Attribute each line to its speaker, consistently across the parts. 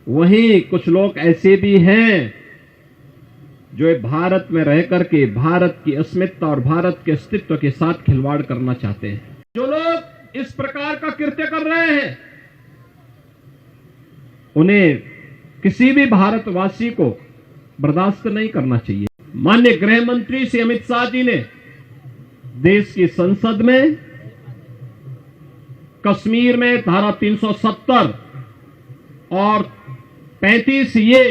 Speaker 1: वहीं कुछ लोग ऐसे भी हैं जो भारत में रह करके भारत की अस्मिता और भारत के अस्तित्व के साथ खिलवाड़ करना चाहते हैं। जो लोग इस प्रकार का कृत्य कर रहे हैं उन्हें किसी भी भारतवासी को बर्दाश्त नहीं करना चाहिए। माननीय गृह मंत्री श्री अमित शाह जी ने देश की संसद में कश्मीर में धारा 370 और 35 ए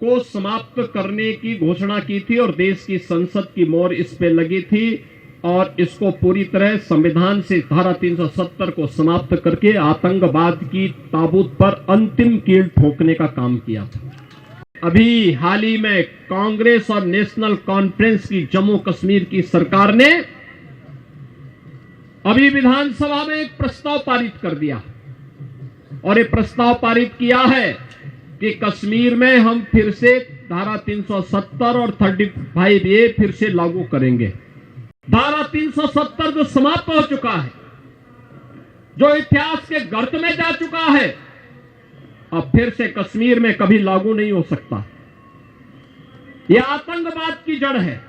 Speaker 1: को समाप्त करने की घोषणा की थी और देश की संसद की मोहर इस पे लगी थी और इसको पूरी तरह संविधान से धारा 370 को समाप्त करके आतंकवाद की ताबूत पर अंतिम कील ठोकने का काम किया था। अभी हाल ही में कांग्रेस और नेशनल कॉन्फ्रेंस की जम्मू कश्मीर की सरकार ने अभी विधानसभा में एक प्रस्ताव पारित कर दिया और ये प्रस्ताव पारित किया है कि कश्मीर में हम फिर से धारा 370 और 35 ए फिर से लागू करेंगे। धारा 370 जो समाप्त हो चुका है, जो इतिहास के गर्त में जा चुका है, अब फिर से कश्मीर में कभी लागू नहीं हो सकता। यह आतंकवाद की जड़ है,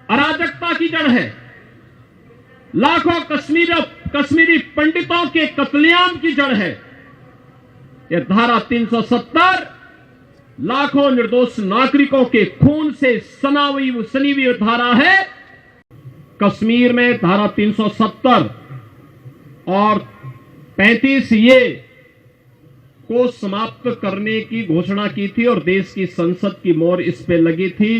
Speaker 1: अराजकता की जड़ है, लाखों कश्मीरी पंडितों के कत्लेआम की जड़ है। यह धारा 370 लाखों निर्दोष नागरिकों के खून से सनी हुई धारा है। कश्मीर में धारा 370 और 35 ए को समाप्त करने की घोषणा की थी और देश की संसद की मोहर इस पे लगी थी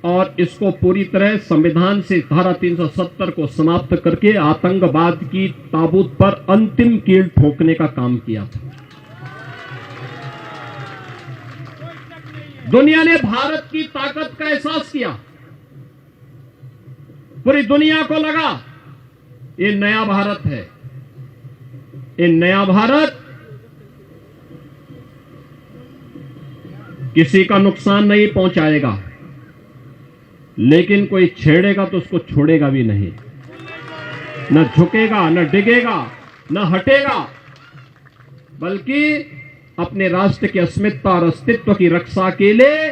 Speaker 1: और इसको पूरी तरह संविधान से धारा 370 को समाप्त करके आतंकवाद की ताबूत पर अंतिम कील ठोकने का काम किया था। दुनिया ने भारत की ताकत का एहसास किया। पूरी दुनिया को लगा ये नया भारत है। ये नया भारत किसी का नुकसान नहीं पहुंचाएगा, लेकिन कोई छेड़ेगा तो उसको छोड़ेगा भी नहीं। न झुकेगा, न डिगेगा, न हटेगा, बल्कि अपने राष्ट्र की अस्मिता और अस्तित्व की रक्षा के लिए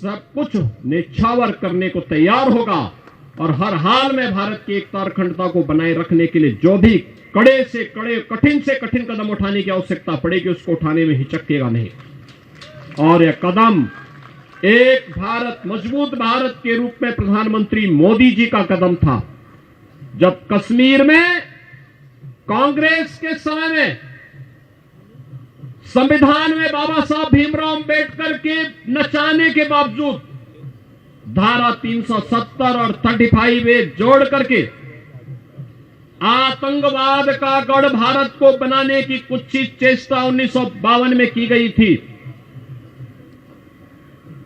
Speaker 1: सब कुछ निछावर करने को तैयार होगा और हर हाल में भारत की एकता और अखंडता को बनाए रखने के लिए जो भी कड़े से कठिन कदम उठाने की आवश्यकता पड़ेगी उसको उठाने में हिचकेगा नहीं। और यह कदम एक भारत, मजबूत भारत के रूप में प्रधानमंत्री मोदी जी का कदम था। जब कश्मीर में कांग्रेस के समय में संविधान में बाबा साहब भीमराव अंबेडकर के नचाने के बावजूद धारा 370 और 35 ए जोड़ करके आतंकवाद का गढ़ भारत को बनाने की कुत्सित चेष्टा 1952 में की गई थी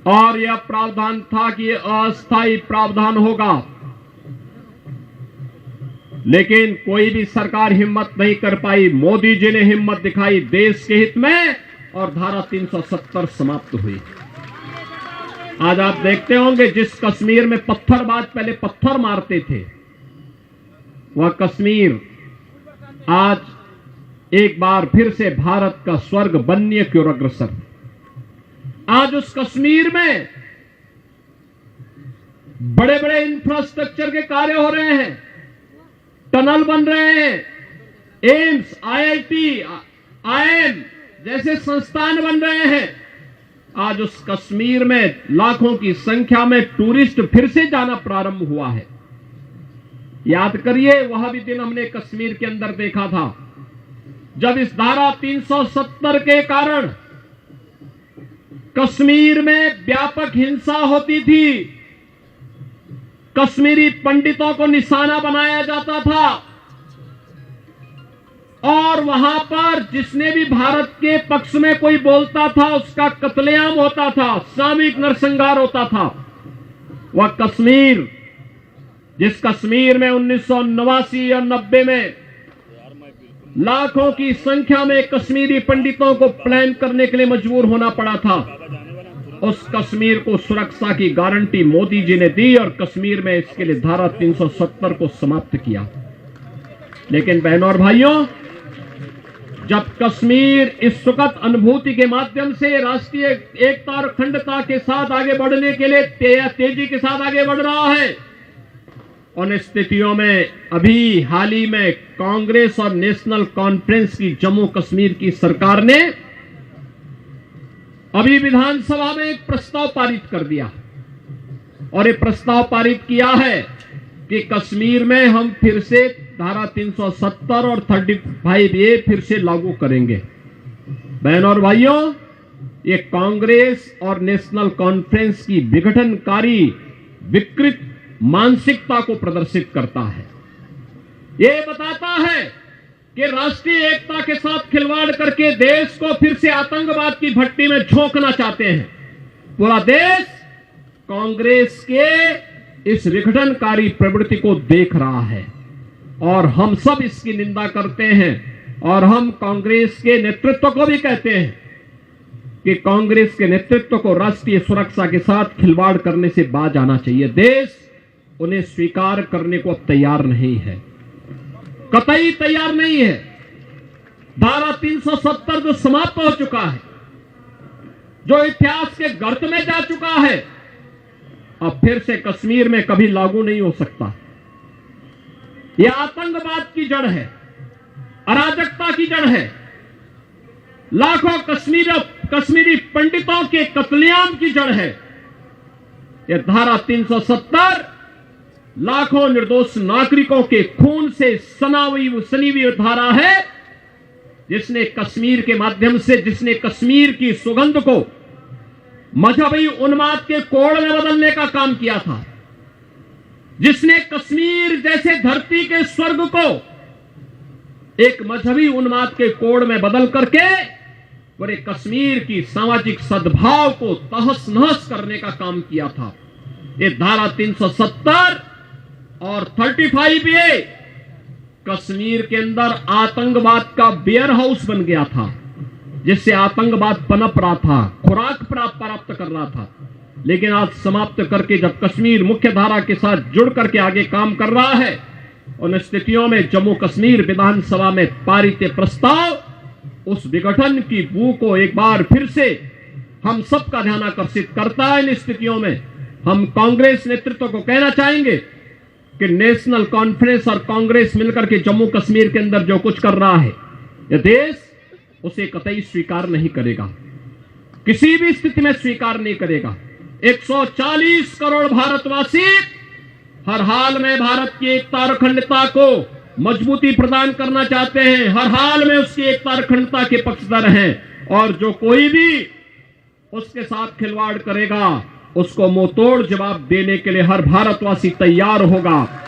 Speaker 1: और यह प्रावधान था कि यह अस्थायी प्रावधान होगा, लेकिन कोई भी सरकार हिम्मत नहीं कर पाई। मोदी जी ने हिम्मत दिखाई देश के हित में और धारा 370 समाप्त हुई। आज आप देखते होंगे जिस कश्मीर में पत्थरबाज पहले पत्थर मारते थे, वह कश्मीर आज एक बार फिर से भारत का स्वर्ग बनने की ओर अग्रसर। आज उस कश्मीर में बड़े बड़े इंफ्रास्ट्रक्चर के कार्य हो रहे हैं, टनल बन रहे हैं, एम्स, आईआईटी, आईआईएम जैसे संस्थान बन रहे हैं। आज उस कश्मीर में लाखों की संख्या में टूरिस्ट फिर से जाना प्रारंभ हुआ है। याद करिए वह भी दिन हमने कश्मीर के अंदर देखा था जब इस धारा 370 के कारण कश्मीर में व्यापक हिंसा होती थी, कश्मीरी पंडितों को निशाना बनाया जाता था और वहां पर जिसने भी भारत के पक्ष में कोई बोलता था उसका कत्लेआम होता था, सामूहिक नरसंहार होता था। वह कश्मीर, जिस कश्मीर में 1989 और 90 में लाखों की संख्या में कश्मीरी पंडितों को प्लान करने के लिए मजबूर होना पड़ा था, उस कश्मीर को सुरक्षा की गारंटी मोदी जी ने दी और कश्मीर में इसके लिए धारा 370 को समाप्त किया। लेकिन बहनों और भाइयों, जब कश्मीर इस सुखद अनुभूति के माध्यम से राष्ट्रीय एकता और अखंडता के साथ आगे बढ़ने के लिए तेजी के साथ आगे बढ़ रहा है, उन स्थितियों में अभी हाल ही में कांग्रेस और नेशनल कॉन्फ्रेंस की जम्मू कश्मीर की सरकार ने अभी विधानसभा में एक प्रस्ताव पारित कर दिया और ये प्रस्ताव पारित किया है कि कश्मीर में हम फिर से धारा 370 और 35A फिर से लागू करेंगे। बहनों और भाइयों, ये कांग्रेस और नेशनल कॉन्फ्रेंस की विघटनकारी विकृत मानसिकता को प्रदर्शित करता है। ये बताता है कि राष्ट्रीय एकता के साथ खिलवाड़ करके देश को फिर से आतंकवाद की भट्टी में झोंकना चाहते हैं। पूरा देश कांग्रेस के इस विघटनकारी प्रवृत्ति को देख रहा है और हम सब इसकी निंदा करते हैं और हम कांग्रेस के नेतृत्व को भी कहते हैं कि कांग्रेस के नेतृत्व को राष्ट्रीय सुरक्षा के साथ खिलवाड़ करने से बाज आना चाहिए। देश उन्हें स्वीकार करने को अब तैयार नहीं है, कतई तैयार नहीं है। धारा 370 जो समाप्त हो चुका है, जो इतिहास के गर्त में जा चुका है, अब फिर से कश्मीर में कभी लागू नहीं हो सकता। यह आतंकवाद की जड़ है, अराजकता की जड़ है, लाखों कश्मीरी पंडितों के कत्लेआम की जड़ है। यह धारा 370 लाखों निर्दोष नागरिकों के खून से सनी हुई धारा है, जिसने कश्मीर के माध्यम से, जिसने कश्मीर की सुगंध को मजहबी उन्माद के कोड़ में बदलने का काम किया था, जिसने कश्मीर जैसे धरती के स्वर्ग को एक मजहबी उन्माद के कोड़ में बदल करके पूरे कश्मीर की सामाजिक सद्भाव को तहस नहस करने का काम किया था। ये धारा 370 और 35A कश्मीर के अंदर आतंकवाद का बेयर हाउस बन गया था, जिससे आतंकवाद पनप रहा था, खुराक प्राप्त कर रहा था। लेकिन आज समाप्त करके जब कश्मीर मुख्य धारा के साथ जुड़ करके आगे काम कर रहा है, उन स्थितियों में जम्मू कश्मीर विधानसभा में पारित प्रस्ताव उस विघटन की बू को एक बार फिर से हम सबका ध्यान आकर्षित करता है। इन स्थितियों में हम कांग्रेस नेतृत्व को कहना चाहेंगे कि नेशनल कॉन्फ्रेंस और कांग्रेस मिलकर के जम्मू कश्मीर के अंदर जो कुछ कर रहा है, यह देश उसे कतई स्वीकार नहीं करेगा, किसी भी स्थिति में स्वीकार नहीं करेगा। 140 करोड़ भारतवासी हर हाल में भारत की एकता और अखंडता को मजबूती प्रदान करना चाहते हैं, हर हाल में उसकी एकता और अखंडता के पक्षधर हैं, और जो कोई भी उसके साथ खिलवाड़ करेगा उसको मुंहतोड़ जवाब देने के लिए हर भारतवासी तैयार होगा।